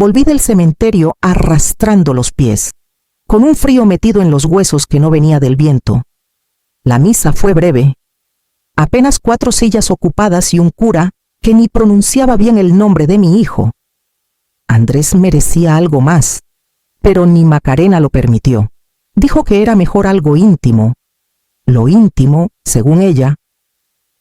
Volví del cementerio arrastrando los pies, con un frío metido en los huesos que no venía del viento. La misa fue breve. Apenas 4 sillas ocupadas y un cura que ni pronunciaba bien el nombre de mi hijo. Andrés merecía algo más, pero ni Macarena lo permitió. Dijo que era mejor algo íntimo. Lo íntimo, según ella,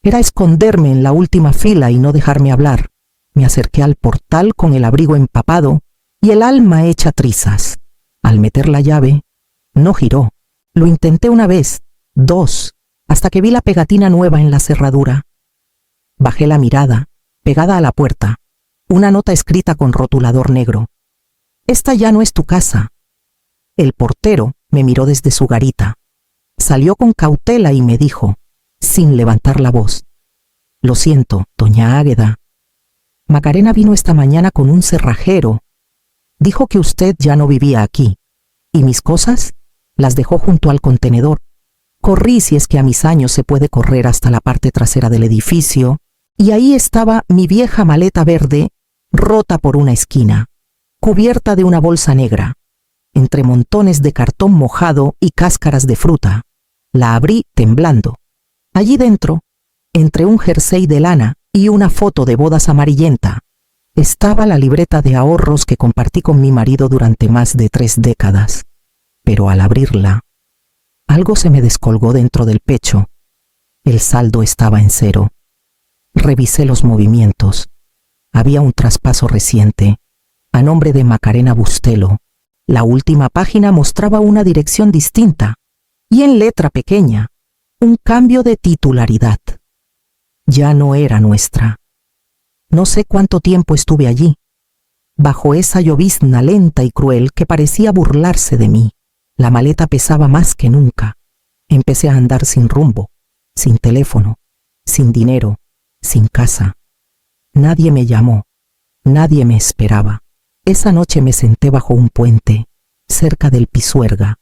era esconderme en la última fila y no dejarme hablar. Me acerqué al portal con el abrigo empapado y el alma hecha trizas. Al meter la llave, no giró. Lo intenté una vez, 2, hasta que vi la pegatina nueva en la cerradura. Bajé la mirada, pegada a la puerta, una nota escrita con rotulador negro. Esta ya no es tu casa. El portero me miró desde su garita. Salió con cautela y me dijo, sin levantar la voz: lo siento, doña Águeda. Macarena vino esta mañana con un cerrajero. Dijo que usted ya no vivía aquí. ¿Y mis cosas? Las dejó junto al contenedor. Corrí, si es que a mis años se puede correr, hasta la parte trasera del edificio, y ahí estaba mi vieja maleta verde, rota por una esquina, cubierta de una bolsa negra, entre montones de cartón mojado y cáscaras de fruta. La abrí temblando. Allí dentro, entre un jersey de lana y una foto de bodas amarillenta, estaba la libreta de ahorros que compartí con mi marido durante más de 3 décadas. Pero al abrirla, algo se me descolgó dentro del pecho. El saldo estaba en 0. Revisé los movimientos. Había un traspaso reciente, a nombre de Macarena Bustelo. La última página mostraba una dirección distinta, y en letra pequeña, un cambio de titularidad. Ya no era nuestra. No sé cuánto tiempo estuve allí, bajo esa llovizna lenta y cruel que parecía burlarse de mí. La maleta pesaba más que nunca. Empecé a andar sin rumbo, sin teléfono, sin dinero, sin casa. Nadie me llamó, nadie me esperaba. Esa noche me senté bajo un puente, cerca del Pisuerga.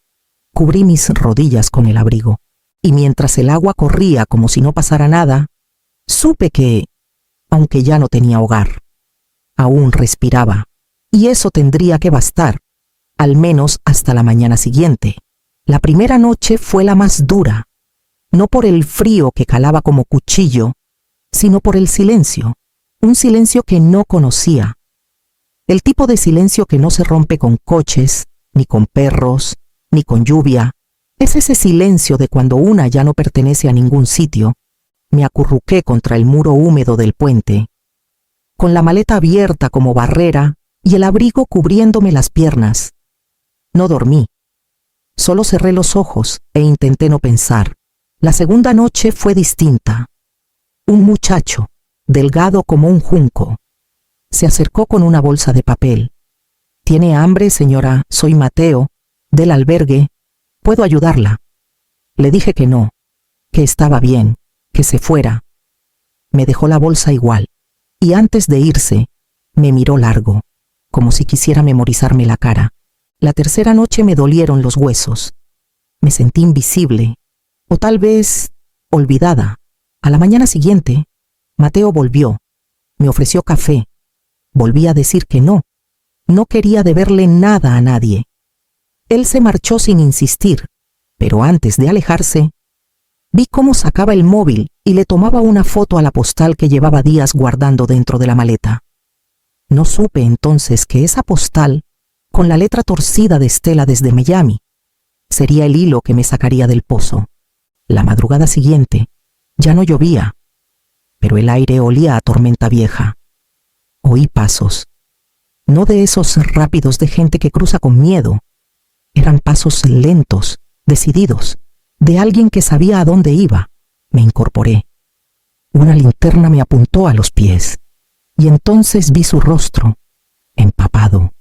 Cubrí mis rodillas con el abrigo, y mientras el agua corría como si no pasara nada, supe que, aunque ya no tenía hogar, aún respiraba, y eso tendría que bastar, al menos hasta la mañana siguiente. La primera noche fue la más dura, no por el frío que calaba como cuchillo, sino por el silencio, un silencio que no conocía. El tipo de silencio que no se rompe con coches, ni con perros, ni con lluvia. Es ese silencio de cuando una ya no pertenece a ningún sitio. Me acurruqué contra el muro húmedo del puente, con la maleta abierta como barrera y el abrigo cubriéndome las piernas. No dormí. Solo cerré los ojos e intenté no pensar. La segunda noche fue distinta. Un muchacho, delgado como un junco, se acercó con una bolsa de papel. «¿Tiene hambre, señora? Soy Mateo, del albergue. ¿Puedo ayudarla?» Le dije que no, que estaba bien, que se fuera. Me dejó la bolsa igual, y antes de irse, me miró largo, como si quisiera memorizarme la cara. La tercera noche me dolieron los huesos. Me sentí invisible, o tal vez olvidada. A la mañana siguiente, Mateo volvió. Me ofreció café. Volví a decir que no. No quería deberle nada a nadie. Él se marchó sin insistir, pero antes de alejarse, vi cómo sacaba el móvil y le tomaba una foto a la postal que llevaba días guardando dentro de la maleta. No supe entonces que esa postal, con la letra torcida de Estela desde Miami, sería el hilo que me sacaría del pozo. La madrugada siguiente, ya no llovía, pero el aire olía a tormenta vieja. Oí pasos, no de esos rápidos de gente que cruza con miedo. Eran pasos lentos, decididos, de alguien que sabía a dónde iba. Me incorporé. Una linterna me apuntó a los pies, y entonces vi su rostro, empapado,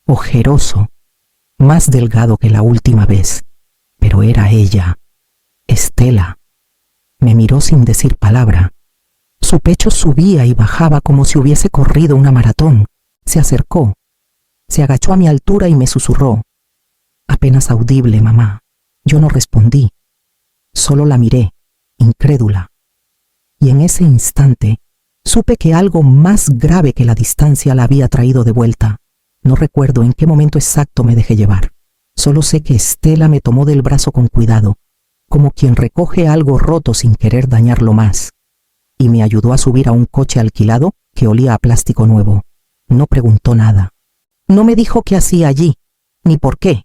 ojeroso, más delgado que la última vez, pero era ella, Estela. Me miró sin decir palabra. Su pecho subía y bajaba como si hubiese corrido una maratón. Se acercó, se agachó a mi altura y me susurró: «Apenas audible, mamá». Yo no respondí, solo la miré, incrédula. Y en ese instante supe que algo más grave que la distancia la había traído de vuelta. No recuerdo en qué momento exacto me dejé llevar. Solo sé que Estela me tomó del brazo con cuidado, como quien recoge algo roto sin querer dañarlo más, y me ayudó a subir a un coche alquilado que olía a plástico nuevo. No preguntó nada. No me dijo qué hacía allí, ni por qué,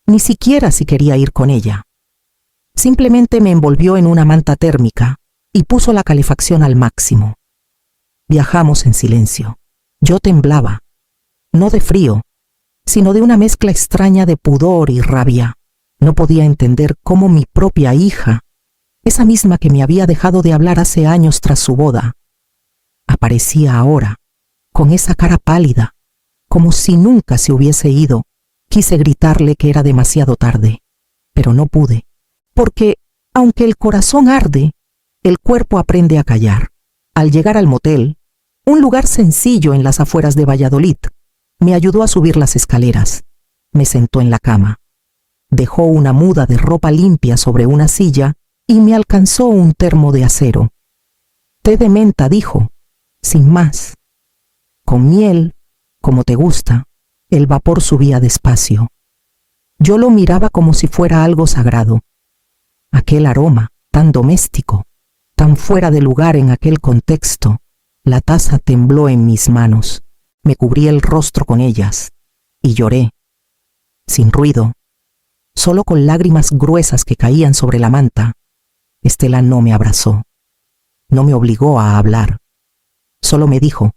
ni siquiera si quería ir con ella. Simplemente me envolvió en una manta térmica y puso la calefacción al máximo. Viajamos en silencio. Yo temblaba, no de frío, sino de una mezcla extraña de pudor y rabia. No podía entender cómo mi propia hija, esa misma que me había dejado de hablar hace años tras su boda, aparecía ahora, con esa cara pálida, como si nunca se hubiese ido. Quise gritarle que era demasiado tarde, pero no pude, porque, aunque el corazón arde, el cuerpo aprende a callar. Al llegar al motel, un lugar sencillo en las afueras de Valladolid, me ayudó a subir las escaleras. Me sentó en la cama. Dejó una muda de ropa limpia sobre una silla y me alcanzó un termo de acero. Té de menta, dijo, sin más. Con miel, como te gusta. El vapor subía despacio. Yo lo miraba como si fuera algo sagrado. Aquel aroma, tan doméstico, tan fuera de lugar en aquel contexto. La taza tembló en mis manos. Me cubrí el rostro con ellas y lloré, sin ruido, solo con lágrimas gruesas que caían sobre la manta. Estela no me abrazó, no me obligó a hablar. Solo me dijo,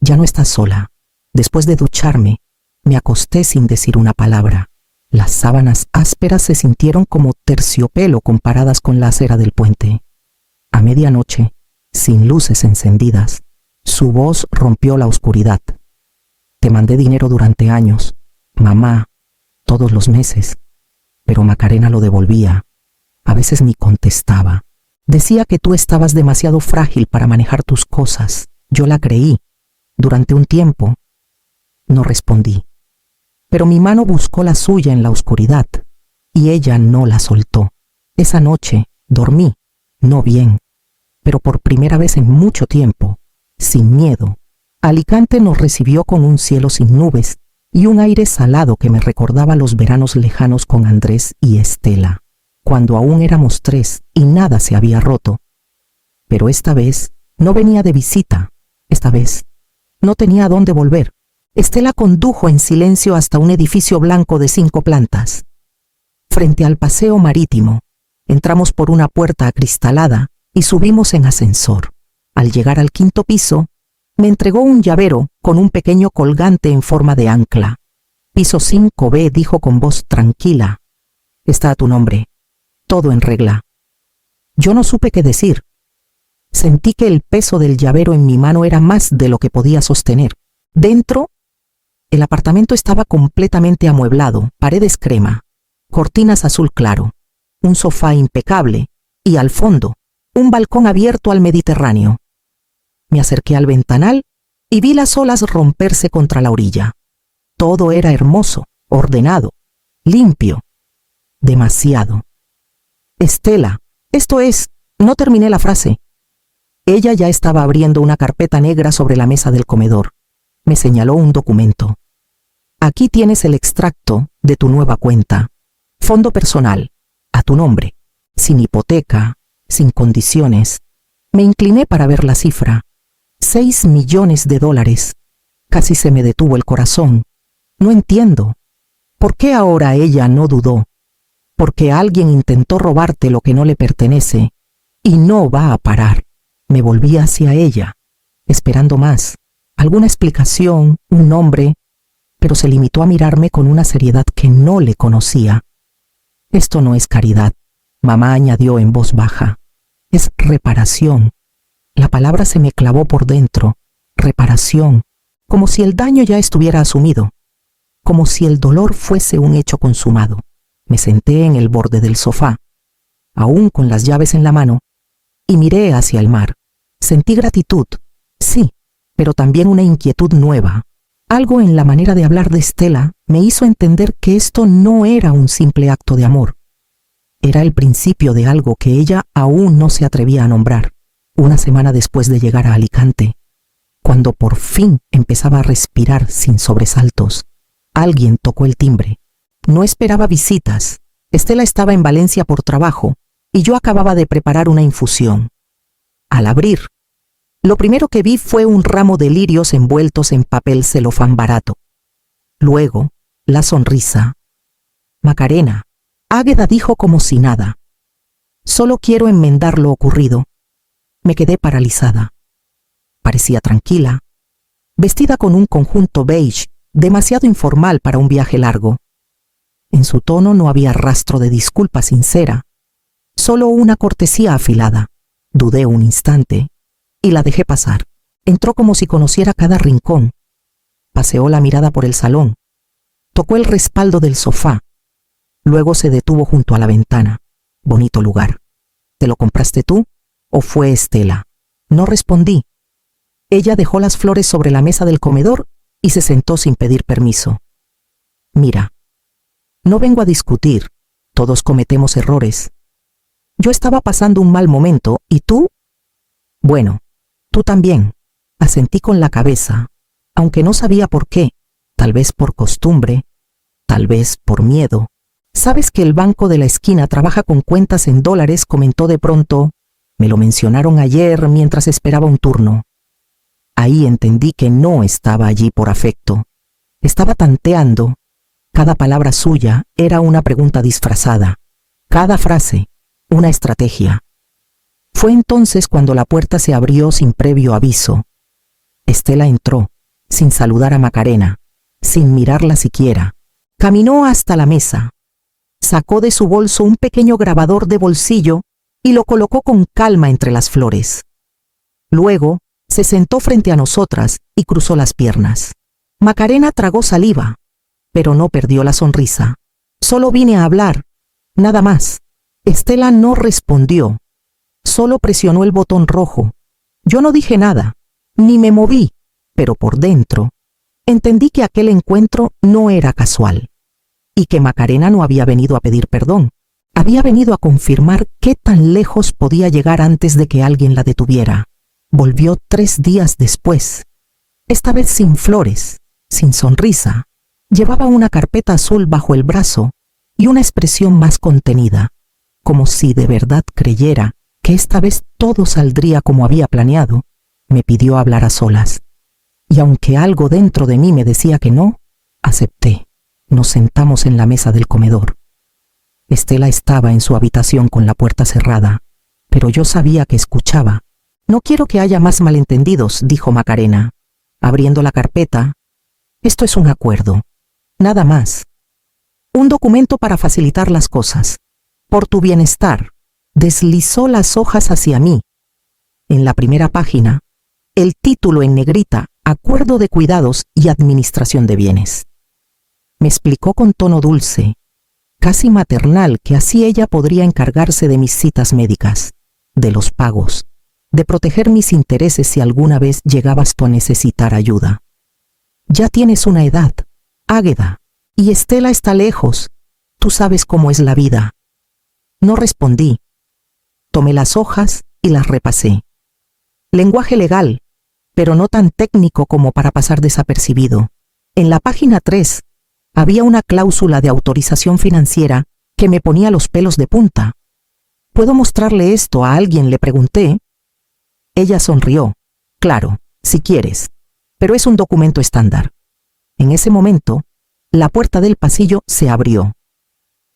ya no estás sola. Después de ducharme, me acosté sin decir una palabra. Las sábanas ásperas se sintieron como terciopelo comparadas con la acera del puente. A medianoche, sin luces encendidas, su voz rompió la oscuridad. Te mandé dinero durante años, mamá, todos los meses, pero Macarena lo devolvía. A veces ni contestaba. Decía que tú estabas demasiado frágil para manejar tus cosas. Yo la creí. Durante un tiempo, no respondí. Pero mi mano buscó la suya en la oscuridad, y ella no la soltó. Esa noche dormí, no bien, pero por primera vez en mucho tiempo, sin miedo. Alicante nos recibió con un cielo sin nubes y un aire salado que me recordaba los veranos lejanos con Andrés y Estela, cuando aún éramos 3 y nada se había roto. Pero esta vez no venía de visita. Esta vez no tenía a dónde volver. Estela condujo en silencio hasta un edificio blanco de 5 plantas. Frente al paseo marítimo, entramos por una puerta acristalada y subimos en ascensor. Al llegar al 5º piso, me entregó un llavero con un pequeño colgante en forma de ancla. Piso 5B, dijo con voz tranquila. Está a tu nombre. Todo en regla. Yo no supe qué decir. Sentí que el peso del llavero en mi mano era más de lo que podía sostener. Dentro, el apartamento estaba completamente amueblado, paredes crema, cortinas azul claro, un sofá impecable y al fondo, un balcón abierto al Mediterráneo. Me acerqué al ventanal y vi las olas romperse contra la orilla. Todo era hermoso, ordenado, limpio. Demasiado. Estela, esto es, no terminé la frase. Ella ya estaba abriendo una carpeta negra sobre la mesa del comedor. Me señaló un documento. Aquí tienes el extracto de tu nueva cuenta. Fondo personal, a tu nombre, sin hipoteca, sin condiciones. Me incliné para ver la cifra. $6 millones. Casi se me detuvo el corazón. No entiendo. ¿Por qué ahora ella no dudó? Porque alguien intentó robarte lo que no le pertenece y no va a parar. Me volví hacia ella, esperando más, alguna explicación, un nombre, pero se limitó a mirarme con una seriedad que no le conocía. Esto no es caridad, mamá añadió en voz baja. Es reparación. La palabra se me clavó por dentro. Reparación. Como si el daño ya estuviera asumido. Como si el dolor fuese un hecho consumado. Me senté en el borde del sofá, aún con las llaves en la mano, y miré hacia el mar. Sentí gratitud, sí, pero también una inquietud nueva. Algo en la manera de hablar de Estela me hizo entender que esto no era un simple acto de amor. Era el principio de algo que ella aún no se atrevía a nombrar. Una semana después de llegar a Alicante, Cuando por fin empezaba a respirar sin sobresaltos, alguien tocó el timbre. No esperaba visitas. Estela estaba en Valencia por trabajo y yo acababa de preparar una infusión. Al abrir, lo primero que vi fue un ramo de lirios envueltos en papel celofán barato. Luego, la sonrisa. Macarena, Águeda dijo como si nada. Solo quiero enmendar lo ocurrido. Me quedé paralizada. Parecía tranquila, vestida con un conjunto beige, demasiado informal para un viaje largo. En su tono no había rastro de disculpa sincera, solo una cortesía afilada. Dudé un instante y la dejé pasar. Entró como si conociera cada rincón. Paseó la mirada por el salón. Tocó el respaldo del sofá. Luego se detuvo junto a la ventana. Bonito lugar. ¿Te lo compraste tú o fue Estela? No respondí. Ella dejó las flores sobre la mesa del comedor y se sentó sin pedir permiso. Mira, no vengo a discutir. Todos cometemos errores. Yo estaba pasando un mal momento, ¿y tú? Bueno, tú también. Asentí con la cabeza, aunque no sabía por qué. Tal vez por costumbre, tal vez por miedo. ¿Sabes que el banco de la esquina trabaja con cuentas en dólares?, comentó de pronto. Me lo mencionaron ayer mientras esperaba un turno. Ahí entendí que no estaba allí por afecto. Estaba tanteando. Cada palabra suya era una pregunta disfrazada. Cada frase, una estrategia. Fue entonces cuando la puerta se abrió sin previo aviso. Estela entró, sin saludar a Macarena, sin mirarla siquiera. Caminó hasta la mesa. Sacó de su bolso un pequeño grabador de bolsillo y lo colocó con calma entre las flores. Luego, se sentó frente a nosotras y cruzó las piernas. Macarena tragó saliva, pero no perdió la sonrisa. Solo vine a hablar, nada más. Estela no respondió, solo presionó el botón rojo. Yo no dije nada, ni me moví, pero por dentro entendí que aquel encuentro no era casual y que Macarena no había venido a pedir perdón. Había venido a confirmar qué tan lejos podía llegar antes de que alguien la detuviera. Volvió 3 días después, esta vez sin flores, sin sonrisa. Llevaba una carpeta azul bajo el brazo y una expresión más contenida, como si de verdad creyera que esta vez todo saldría como había planeado. Me pidió hablar a solas, y aunque algo dentro de mí me decía que no, acepté. Nos sentamos en la mesa del comedor. Estela estaba en su habitación con la puerta cerrada, pero yo sabía que escuchaba. No quiero que haya más malentendidos, dijo Macarena, abriendo la carpeta. Esto es un acuerdo, nada más. Un documento para facilitar las cosas. Por tu bienestar. Deslizó las hojas hacia mí. En la primera página, el título en negrita, Acuerdo de Cuidados y Administración de Bienes. Me explicó con tono dulce, casi maternal, que así ella podría encargarse de mis citas médicas, de los pagos, de proteger mis intereses si alguna vez llegabas tú a necesitar ayuda. Ya tienes una edad, Águeda, y Estela está lejos. Tú sabes cómo es la vida. No respondí. Tomé las hojas y las repasé. Lenguaje legal, pero no tan técnico como para pasar desapercibido. En la página 3 había una cláusula de autorización financiera que me ponía los pelos de punta. ¿Puedo mostrarle esto a alguien?, le pregunté. Ella sonrió. Claro, si quieres, pero es un documento estándar. En ese momento, la puerta del pasillo se abrió.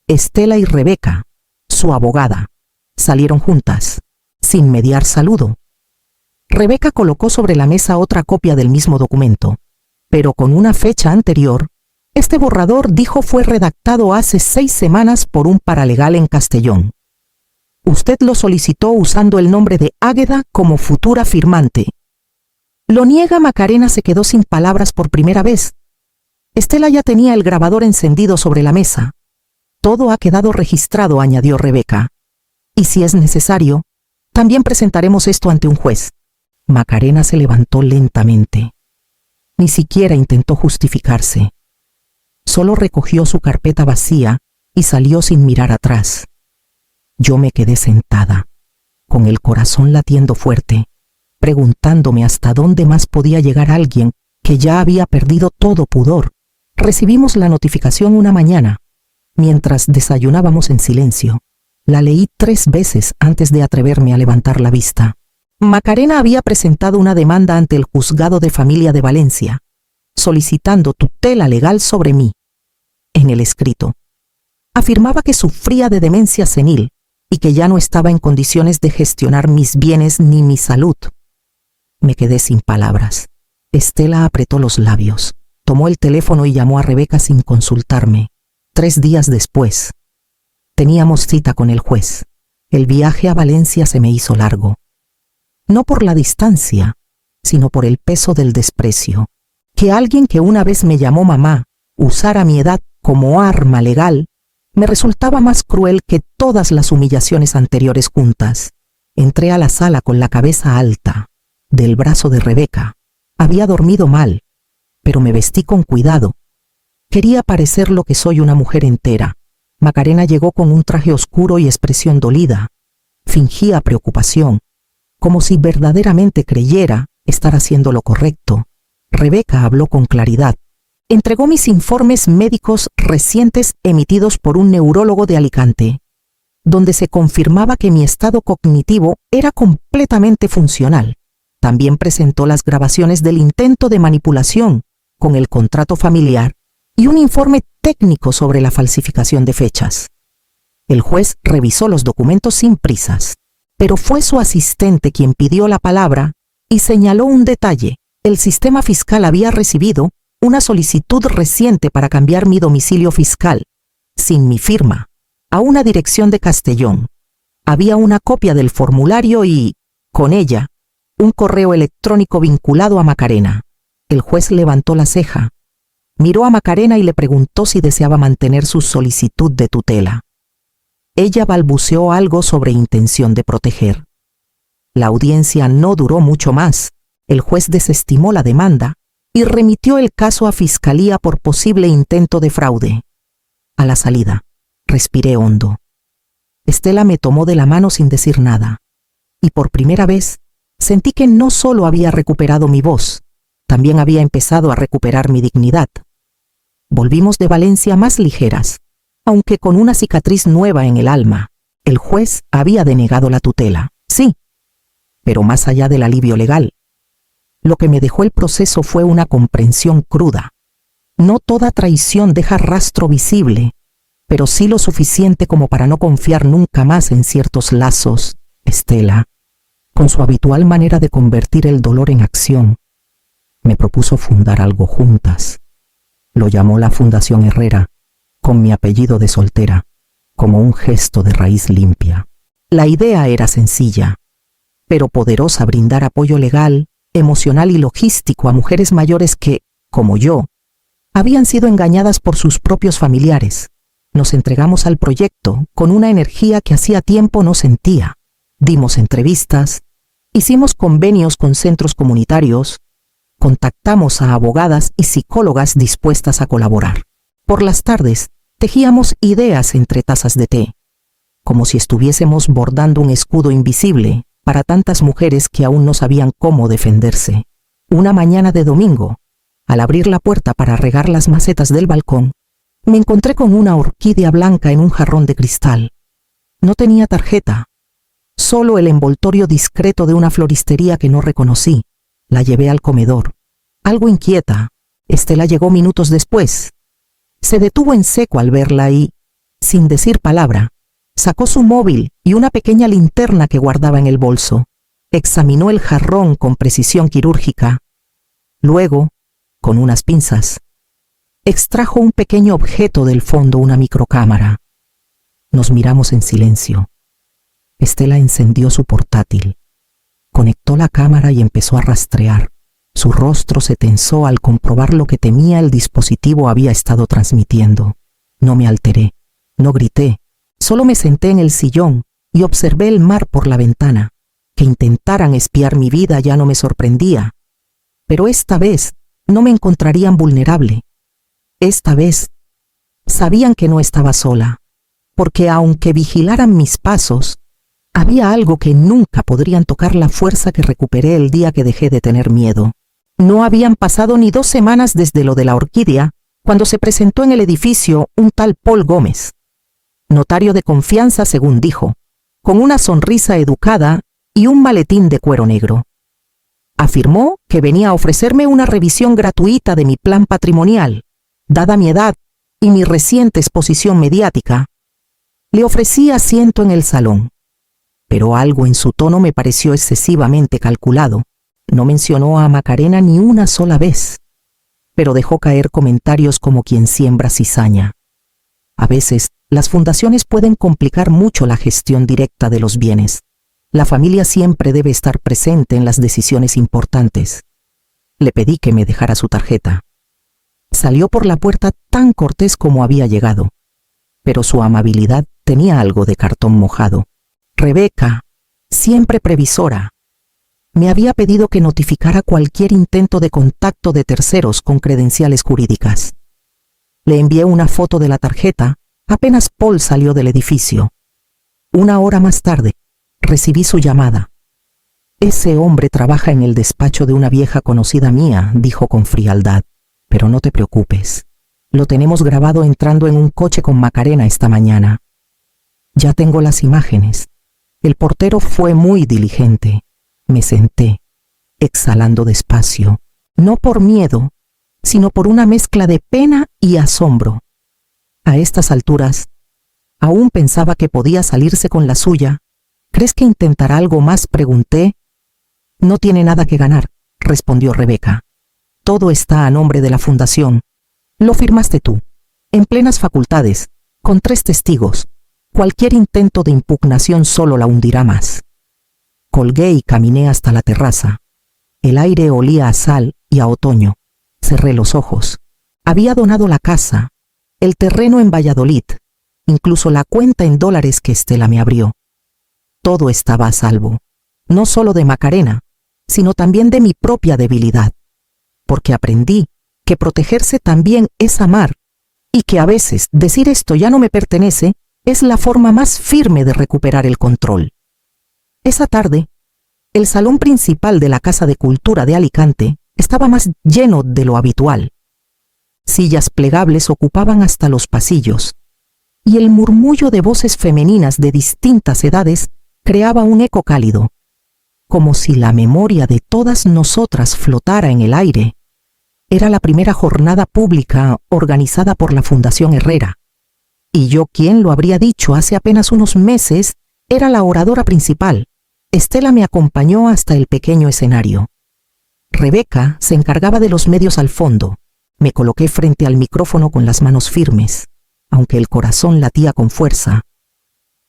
Estela y Rebeca, su abogada, salieron juntas, sin mediar saludo. Rebeca colocó sobre la mesa otra copia del mismo documento, pero con una fecha anterior. Este borrador, dijo, fue redactado hace 6 semanas por un paralegal en Castellón. Usted lo solicitó usando el nombre de Águeda como futura firmante. ¿Lo niega? Macarena se quedó sin palabras por primera vez. Estela ya tenía el grabador encendido sobre la mesa. Todo ha quedado registrado, añadió Rebeca. Y si es necesario, también presentaremos esto ante un juez. Macarena se levantó lentamente. Ni siquiera intentó justificarse. Solo recogió su carpeta vacía y salió sin mirar atrás. Yo me quedé sentada, con el corazón latiendo fuerte, preguntándome hasta dónde más podía llegar alguien que ya había perdido todo pudor. Recibimos la notificación una mañana, mientras desayunábamos en silencio. La leí 3 veces antes de atreverme a levantar la vista. Macarena había presentado una demanda ante el Juzgado de Familia de Valencia, solicitando tutela legal sobre mí. En el escrito, afirmaba que sufría de demencia senil y que ya no estaba en condiciones de gestionar mis bienes ni mi salud. Me quedé sin palabras. Estela apretó los labios, tomó el teléfono y llamó a Rebeca sin consultarme. 3 días después, teníamos cita con el juez. El viaje a Valencia se me hizo largo. No por la distancia, sino por el peso del desprecio. Que alguien que una vez me llamó mamá usara mi edad como arma legal me resultaba más cruel que todas las humillaciones anteriores juntas. Entré a la sala con la cabeza alta, del brazo de Rebeca. Había dormido mal, pero me vestí con cuidado. Quería parecer lo que soy, una mujer entera. Macarena llegó con un traje oscuro y expresión dolida. Fingía preocupación, como si verdaderamente creyera estar haciendo lo correcto. Rebeca habló con claridad. Entregó mis informes médicos recientes emitidos por un neurólogo de Alicante, donde se confirmaba que mi estado cognitivo era completamente funcional. También presentó las grabaciones del intento de manipulación con el contrato familiar y un informe técnico sobre la falsificación de fechas. El juez revisó los documentos sin prisas, pero fue su asistente quien pidió la palabra y señaló un detalle. El sistema fiscal había recibido una solicitud reciente para cambiar mi domicilio fiscal, sin mi firma, a una dirección de Castellón. Había una copia del formulario y, con ella, un correo electrónico vinculado a Macarena. El juez levantó la ceja, miró a Macarena y le preguntó si deseaba mantener su solicitud de tutela. Ella balbuceó algo sobre intención de proteger. La audiencia no duró mucho más. El juez desestimó la demanda y remitió el caso a Fiscalía por posible intento de fraude. A la salida, respiré hondo. Estela me tomó de la mano sin decir nada, y por primera vez sentí que no solo había recuperado mi voz, también había empezado a recuperar mi dignidad. Volvimos de Valencia más ligeras, aunque con una cicatriz nueva en el alma. El juez había denegado la tutela, sí, pero más allá del alivio legal, lo que me dejó el proceso fue una comprensión cruda. No toda traición deja rastro visible, pero sí lo suficiente como para no confiar nunca más en ciertos lazos. Estela, con su habitual manera de convertir el dolor en acción, me propuso fundar algo juntas. Lo llamó la Fundación Herrera, con mi apellido de soltera, como un gesto de raíz limpia. La idea era sencilla, pero poderosa: brindar apoyo legal, emocional y logístico a mujeres mayores que, como yo, habían sido engañadas por sus propios familiares. Nos entregamos al proyecto con una energía que hacía tiempo no sentía. Dimos entrevistas, hicimos convenios con centros comunitarios, contactamos a abogadas y psicólogas dispuestas a colaborar. Por las tardes, tejíamos ideas entre tazas de té, como si estuviésemos bordando un escudo invisible para tantas mujeres que aún no sabían cómo defenderse. Una mañana de domingo, al abrir la puerta para regar las macetas del balcón, me encontré con una orquídea blanca en un jarrón de cristal. No tenía tarjeta, solo el envoltorio discreto de una floristería que no reconocí. La llevé al comedor. Algo inquieta, Estela llegó minutos después. Se detuvo en seco al verla y, sin decir palabra, sacó su móvil y una pequeña linterna que guardaba en el bolso. Examinó el jarrón con precisión quirúrgica. Luego, con unas pinzas, extrajo un pequeño objeto del fondo, una microcámara. Nos miramos en silencio. Estela encendió su portátil, conectó la cámara y empezó a rastrear. Su rostro se tensó al comprobar lo que temía el dispositivo había estado transmitiendo. No me alteré, no grité. Solo me senté en el sillón y observé el mar por la ventana. Que intentaran espiar mi vida ya no me sorprendía. Pero esta vez no me encontrarían vulnerable. Esta vez sabían que no estaba sola, porque aunque vigilaran mis pasos, Había algo que nunca podrían tocar la fuerza que recuperé el día que dejé de tener miedo. No habían pasado ni 2 semanas desde lo de la orquídea, cuando se presentó en el edificio un tal Paul Gómez, notario de confianza según dijo, con una sonrisa educada y un maletín de cuero negro. Afirmó que venía a ofrecerme una revisión gratuita de mi plan patrimonial, dada mi edad y mi reciente exposición mediática. Le ofrecí asiento en el salón, pero algo en su tono me pareció excesivamente calculado. No mencionó a Macarena ni una sola vez, pero dejó caer comentarios como quien siembra cizaña. A veces, las fundaciones pueden complicar mucho la gestión directa de los bienes. La familia siempre debe estar presente en las decisiones importantes. Le pedí que me dejara su tarjeta. Salió por la puerta tan cortés como había llegado, pero su amabilidad tenía algo de cartón mojado. Rebeca, siempre previsora, me había pedido que notificara cualquier intento de contacto de terceros con credenciales jurídicas. Le envié una foto de la tarjeta apenas Paul salió del edificio. 1 hora más tarde, recibí su llamada. Ese hombre trabaja en el despacho de una vieja conocida mía, dijo con frialdad. Pero no te preocupes. Lo tenemos grabado entrando en un coche con Macarena esta mañana. Ya tengo las imágenes. El portero fue muy diligente. Me senté, exhalando despacio, no por miedo, sino por una mezcla de pena y asombro. A estas alturas, aún pensaba que podía salirse con la suya. ¿Crees que intentará algo más?, pregunté. No tiene nada que ganar, respondió Rebeca. Todo está a nombre de la fundación. Lo firmaste tú, en plenas facultades, con 3 testigos. Cualquier intento de impugnación solo la hundirá más. Colgué y caminé hasta la terraza. El aire olía a sal y a otoño. Cerré los ojos. Había donado la casa, el terreno en Valladolid, incluso la cuenta en dólares que Estela me abrió. Todo estaba a salvo, no solo de Macarena, sino también de mi propia debilidad, porque aprendí que protegerse también es amar, y que a veces decir esto ya no me pertenece es la forma más firme de recuperar el control. Esa tarde, el salón principal de la Casa de Cultura de Alicante estaba más lleno de lo habitual. Sillas plegables ocupaban hasta los pasillos, y el murmullo de voces femeninas de distintas edades creaba un eco cálido, como si la memoria de todas nosotras flotara en el aire. Era la primera jornada pública organizada por la Fundación Herrera, y yo, quien lo habría dicho hace apenas unos meses, era la oradora principal. Estela me acompañó hasta el pequeño escenario. Rebeca se encargaba de los medios al fondo. Me coloqué frente al micrófono con las manos firmes, aunque el corazón latía con fuerza.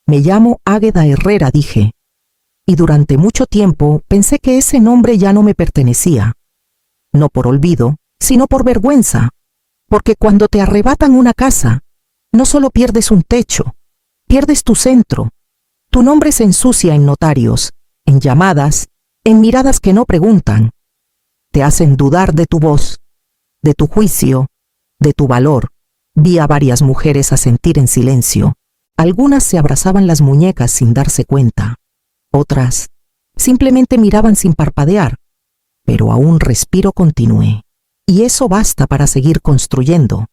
Me llamo Águeda Herrera, dije, y durante mucho tiempo pensé que ese nombre ya no me pertenecía. No por olvido, sino por vergüenza, porque cuando te arrebatan una casa, no solo pierdes un techo, pierdes tu centro. Tu nombre se ensucia en notarios, en llamadas, en miradas que no preguntan. Te hacen dudar de tu voz, de tu juicio, de tu valor. Vi a varias mujeres asentir en silencio. Algunas se abrazaban las muñecas sin darse cuenta. Otras simplemente miraban sin parpadear. Pero a un respiro continué. Y eso basta para seguir construyendo.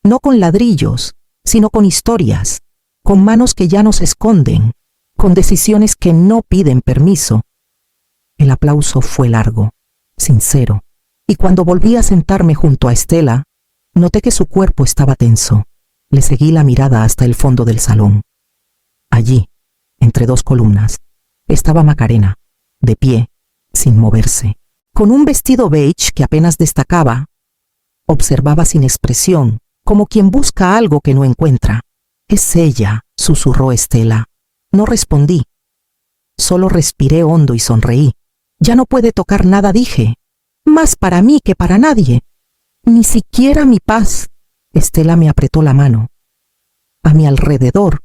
No con ladrillos, sino con historias, con manos que ya no se esconden, con decisiones que no piden permiso. El aplauso fue largo, sincero, y cuando volví a sentarme junto a Estela, noté que su cuerpo estaba tenso. Le seguí la mirada hasta el fondo del salón. Allí, entre 2 columnas, estaba Macarena, de pie, sin moverse, con un vestido beige que apenas destacaba. Observaba sin expresión, como quien busca algo que no encuentra. «Es ella», susurró Estela. No respondí. Solo respiré hondo y sonreí. «Ya no puede tocar nada», dije. «Más para mí que para nadie. Ni siquiera mi paz». Estela me apretó la mano. A mi alrededor,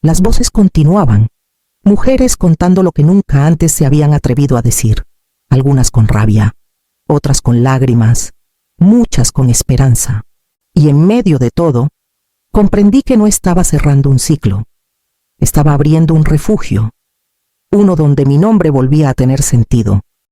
las voces continuaban. Mujeres contando lo que nunca antes se habían atrevido a decir. Algunas con rabia, otras con lágrimas, muchas con esperanza. Y en medio de todo, comprendí que no estaba cerrando un ciclo. Estaba abriendo un refugio. uno donde mi nombre volvía a tener sentido.